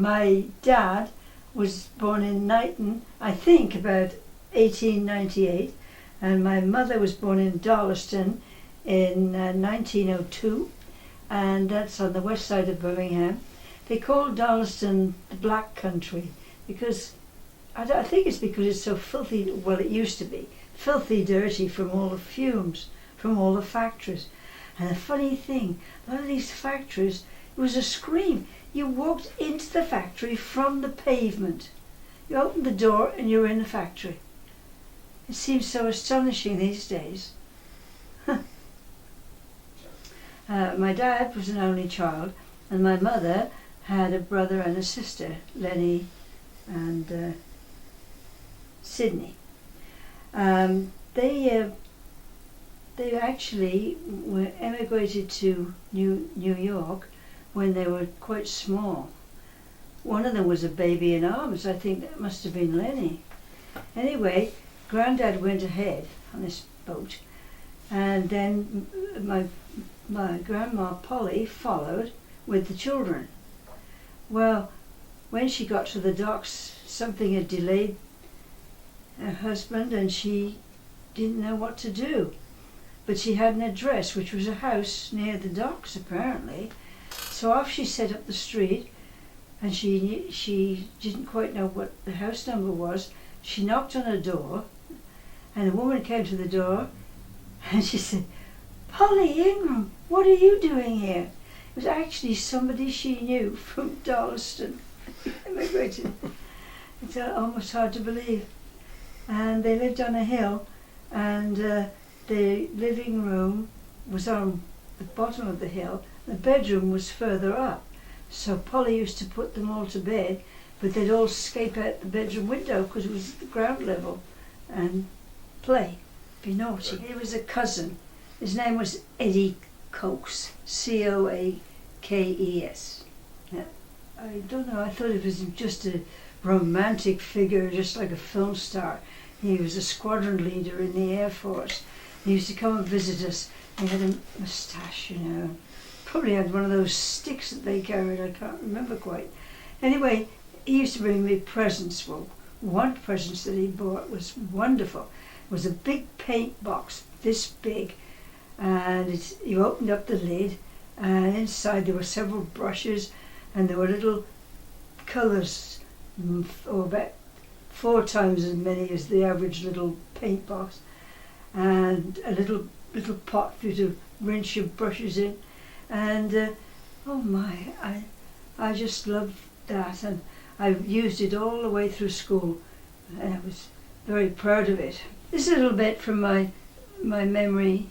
My dad was born in Knighton, I think about 1898, and my mother was born in Darlaston in 1902, and that's on the west side of Birmingham. They call Darlaston the Black Country because I think it's because it's so filthy. Well, it used to be filthy dirty from all the fumes from all the factories. And the funny thing, a lot of these factories, it was a scream. You walked into the factory from the pavement. You opened the door and you were in the factory. It seems so astonishing these days. My dad was an only child, and my mother had a brother and a sister, Lenny and Sydney. They actually were emigrated to New York when they were quite small. One of them was a baby in arms. I think that must have been Lenny. Anyway, Grandad went ahead on this boat, and then my grandma Polly followed with the children. Well, when she got to the docks, something had delayed her husband, and she didn't know what to do. But she had an address, which was a house near the docks, apparently. So off she set up the street, and she didn't quite know what the house number was. She knocked on a door, and a woman came to the door, and she said, "Polly Ingram, what are you doing here?" It was actually somebody she knew from Darlaston, immigrated. It's almost hard to believe. And they lived on a hill, and the living room was on the bottom of the hill. The bedroom was further up. So Polly used to put them all to bed, but they'd all escape out the bedroom window because it was at the ground level and play, be naughty. He was a cousin. His name was Eddie Coakes, Coakes. I don't know, I thought it was just a romantic figure, just like a film star. He was a squadron leader in the Air Force. He used to come and visit us. He had a moustache, you know. Probably had one of those sticks that they carried, I can't remember quite. Anyway, he used to bring me presents. Well, one present that he bought was wonderful. It was a big paint box, this big, and you opened up the lid, and inside there were several brushes, and there were little colours, or about 4 times as many as the average little paint box, and a little pot for you to rinse your brushes in, and oh my, I just loved that, and I used it all the way through school, and I was very proud of it. This is a little bit from my memory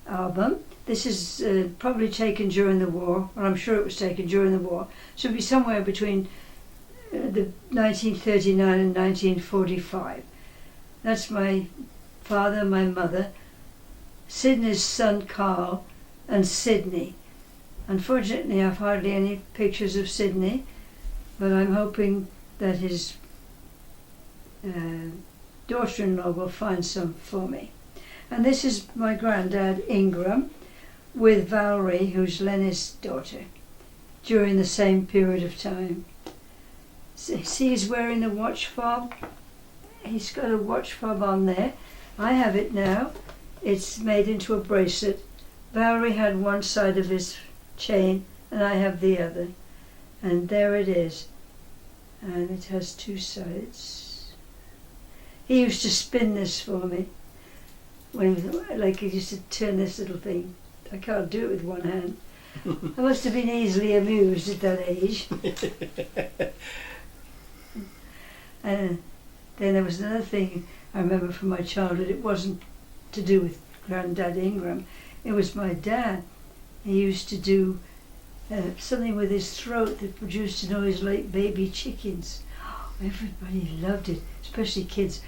album. This is probably taken during the war, or I'm sure it was taken during the war. Should be somewhere between the 1939 and 1945. That's my father, my mother, Sydney's son Carl, and Sydney. Unfortunately, I've hardly any pictures of Sydney, but I'm hoping that his daughter-in-law will find some for me. And this is my granddad Ingram with Valerie, who's Lenny's daughter, during the same period of time. See, he's wearing the watch fob. He's got a watch fob on there. I have it now. It's made into a bracelet. Valerie had one side of his chain and I have the other. And there it is. And it has 2 sides. He used to spin this for me. When he used to turn this little thing. I can't do it with one hand. I must have been easily amused at that age. And then there was another thing I remember from my childhood. It wasn't to do with Grandad Ingram. It was my dad. He used to do something with his throat that produced a noise like baby chickens. Oh, everybody loved it, especially kids.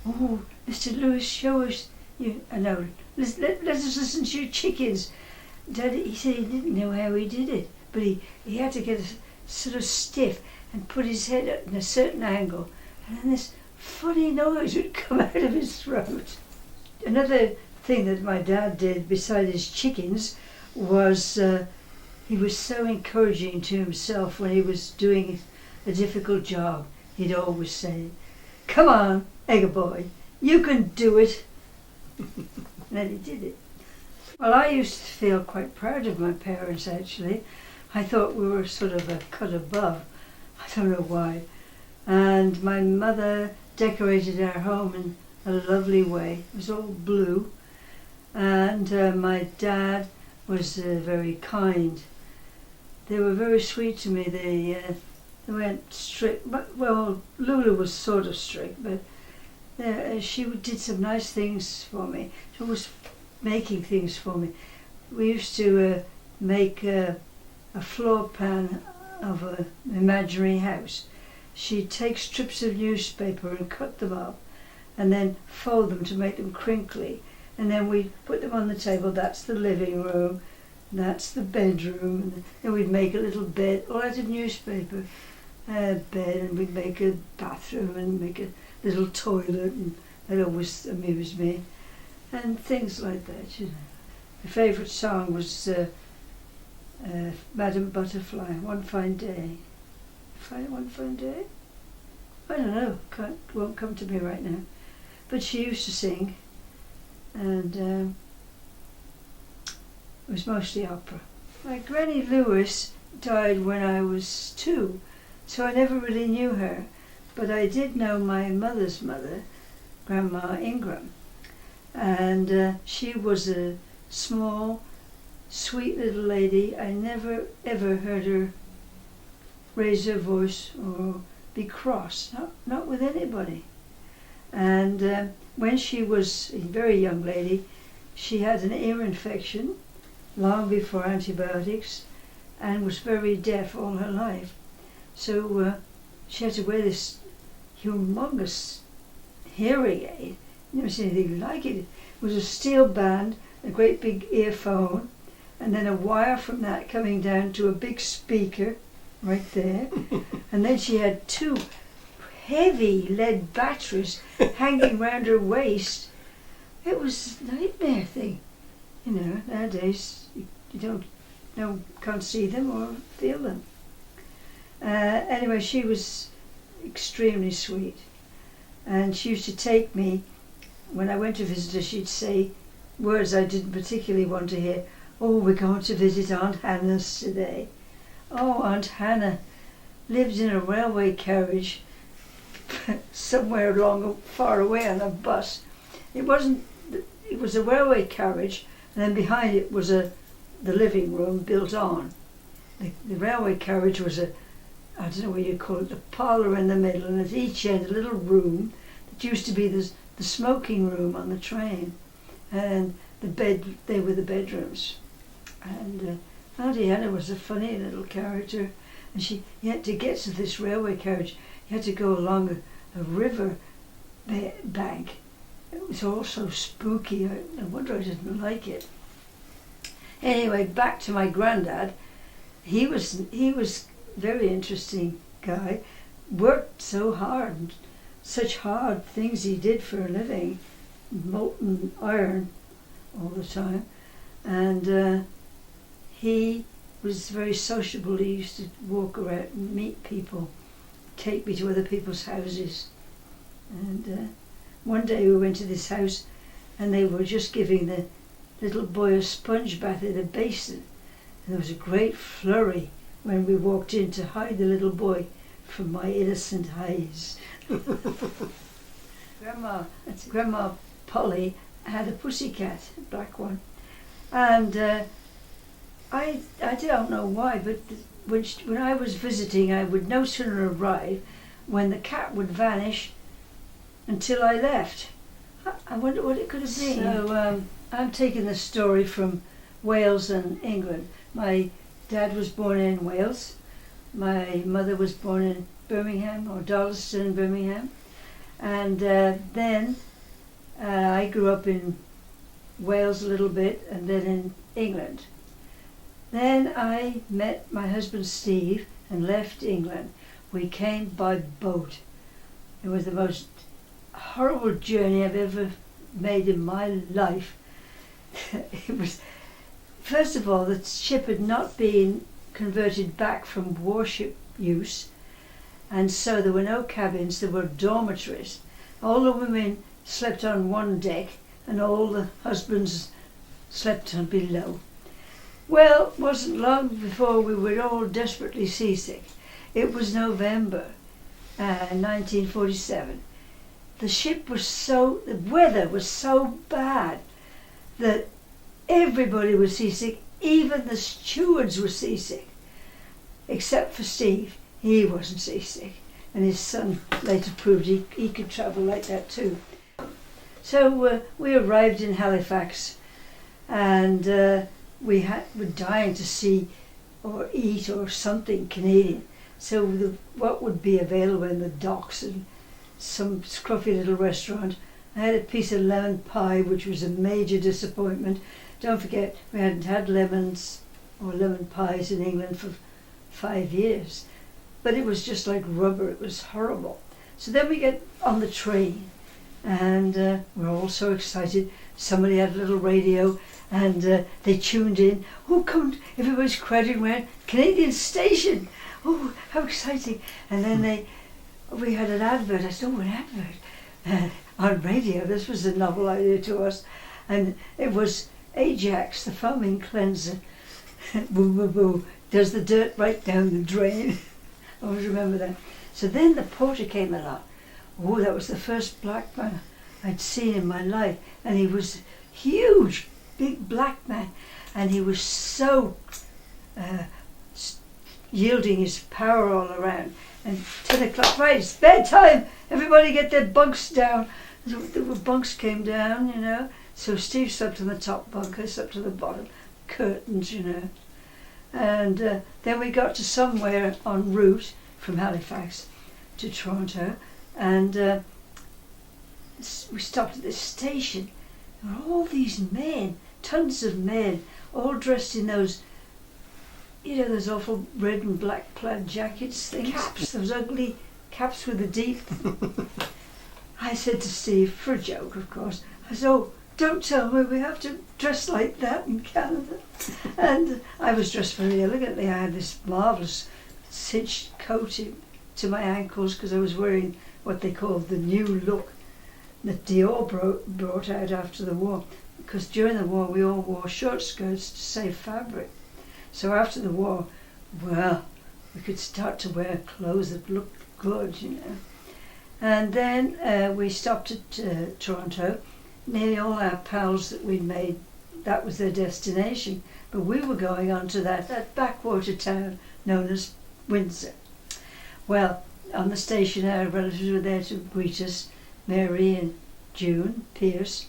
"Oh, Mr. Lewis, show us." No, let us listen to your chickens. Daddy, he said he didn't know how he did it, but he had to get sort of stiff and put his head up in a certain angle, and then this funny noise would come out of his throat. Another thing that my dad did beside his chickens was he was so encouraging to himself when he was doing a difficult job. He'd always say, "Come on, Egger boy, you can do it." And then he did it. Well, I used to feel quite proud of my parents, actually. I thought we were sort of a cut above. I don't know why. And my mother decorated our home in a lovely way. It was all blue. And my dad was very kind. They were very sweet to me. They weren't strict, but well, Lulu was sort of strict, but she did some nice things for me. She was making things for me. We used to make a floor plan of an imaginary house. She'd take strips of newspaper and cut them up and then fold them to make them crinkly, and then we'd put them on the table. That's the living room, that's the bedroom, and then we'd make a little bed all out of newspaper bed, and we'd make a bathroom and make a little toilet, and that always amused me, and things like that, you know. My favourite song was Madam Butterfly, One Fine Day. One Fine Day? I don't know, won't come to me right now. But she used to sing, and it was mostly opera. My Granny Lewis died when I was 2, so I never really knew her. But I did know my mother's mother, Grandma Ingram, and she was a small, sweet little lady. I never ever heard her raise her voice or be cross, not with anybody. And when she was a very young lady, she had an ear infection long before antibiotics and was very deaf all her life. So she had to wear this humongous hearing aid. You never seen anything like it. It was a steel band, a great big earphone, and then a wire from that coming down to a big speaker right there. And then she had 2 heavy lead batteries hanging round her waist. It was a nightmare thing. You know, nowadays you can't see them or feel them. Anyway, she was extremely sweet, and she used to take me, when I went to visit her, she'd say words I didn't particularly want to hear. "Oh, we're going to visit Aunt Hannah's today." Oh, Aunt Hannah lived in a railway carriage somewhere far away on a bus. It was a railway carriage, and then behind it was the living room built on. The railway carriage was I don't know what you call it, a parlour in the middle, and at each end a little room that used to be the smoking room on the train, and they were the bedrooms. And Auntie Hannah was a funny little character, and you had to get to this railway carriage, you had to go along a river bank. It was all so spooky. No wonder I didn't like it. Anyway, back to my granddad. He was very interesting guy. Worked so hard, such hard things he did for a living, molten iron all the time, and he was very sociable. He used to walk around and meet people, take me to other people's houses, and one day we went to this house and they were just giving the little boy a sponge bath in a basin, and there was a great flurry when we walked in to hide the little boy from my innocent eyes. Grandma Polly had a pussycat, a black one, and I don't know why, but when I was visiting, I would no sooner arrive when the cat would vanish until I left. I wonder what it could have been. So I'm taking the story from Wales and England. My dad was born in Wales. My mother was born in Birmingham, or Darlaston, Birmingham. And then I grew up in Wales a little bit, and then in England. Then I met my husband Steve and left England. We came by boat. It was the most horrible journey I've ever made in my life. It was first of all, the ship had not been converted back from warship use, and so there were no cabins, there were dormitories. All the women slept on one deck and all the husbands slept on below. Well, it wasn't long before we were all desperately seasick. It was November 1947. The weather was so bad that everybody was seasick, even the stewards were seasick, except for Steve. He wasn't seasick, and his son later proved he could travel like that too. So we arrived in Halifax, and we were dying to see or eat or something Canadian. So what would be available in the docks and some scruffy little restaurant. I had a piece of lemon pie, which was a major disappointment. Don't forget, we hadn't had lemons or lemon pies in England for 5 years. But it was just like rubber, it was horrible. So then we get on the train, and we're all so excited. Somebody had a little radio, and they tuned in. Oh, come, everybody's crowding around, Canadian station. Oh, how exciting. And then we had an advert. I said, oh, an advert on radio. This was a novel idea to us. And it was Ajax, the foaming cleanser. Boo, boo, boo. Does the dirt right down the drain. I always remember that. So then the porter came along. Oh, that was the first black man I'd seen in my life. And he was huge, big black man. And he was so yielding his power all around. And 10 o'clock, right, it's bedtime. Everybody get their bunks down. The bunks came down, you know. So Steve slept on the top bunk, I slept on the bottom. Curtains, you know. And then we got to somewhere en route from Halifax to Toronto, and we stopped at this station. There were all these men, tons of men, all dressed in those, you know, those awful red and black plaid jackets things, caps, those ugly caps with the deep. I said to Steve, for a joke of course, I said, oh, don't tell me we have to dress like that in Canada. And I was dressed very elegantly. I had this marvellous cinched coat to my ankles because I was wearing what they called the new look that Dior brought out after the war. Because during the war we all wore short skirts to save fabric. So after the war, well, we could start to wear clothes that looked good, you know. And then we stopped at Toronto. Nearly all our pals that we'd made, that was their destination. But we were going on to that backwater town known as Windsor. Well, on the station our relatives were there to greet us, Mary and June Pierce.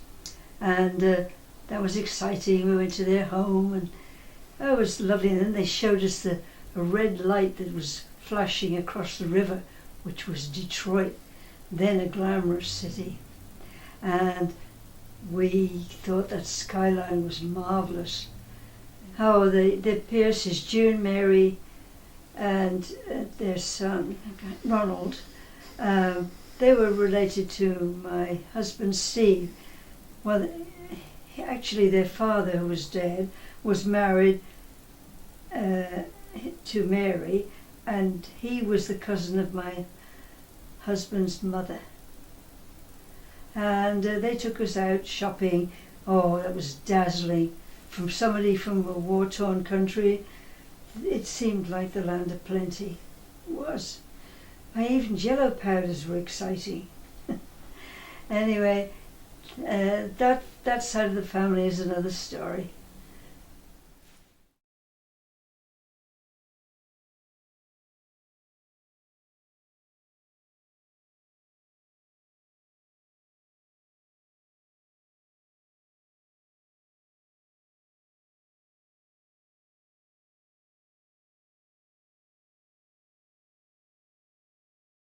And that was exciting. We went to their home and it was lovely. And then they showed us a red light that was flashing across the river, which was Detroit, then a glamorous city. And we thought that skyline was marvellous. Oh, the Pierces, June, Mary, and their son, Ronald, they were related to my husband, Steve. Well, actually their father, who was dead, was married to Mary, and he was the cousin of my husband's mother. And they took us out shopping. Oh, that was dazzling. From somebody from a war-torn country, it seemed like the land of plenty. It was. Even yellow powders were exciting. Anyway, that side of the family is another story.